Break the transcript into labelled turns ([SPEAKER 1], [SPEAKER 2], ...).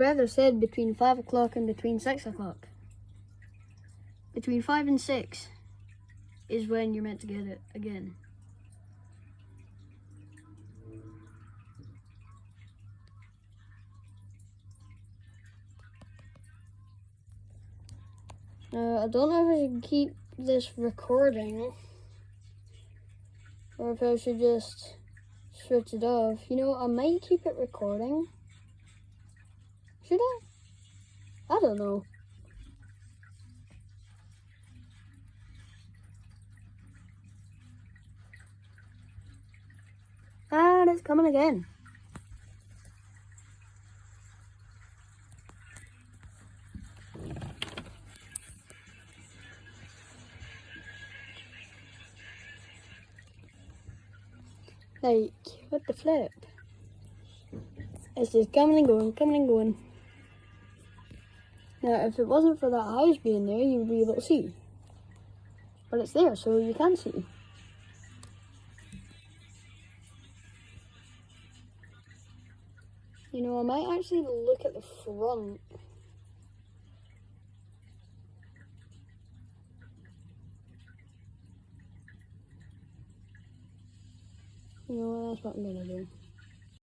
[SPEAKER 1] Weather said between 5 o'clock and between 6 o'clock. Between 5 and 6 is when you're meant to get it again. I don't know if I should keep this recording or if I should just switch it off. You know, I might keep it recording. Should I? I don't know. And it's coming again. Like, what the flip? It's just coming and going, coming and going. Now, if it wasn't for that house being there, you would be able to see. But it's there, so you can see. You know, I might actually look at the front. You know, that's what I'm gonna do.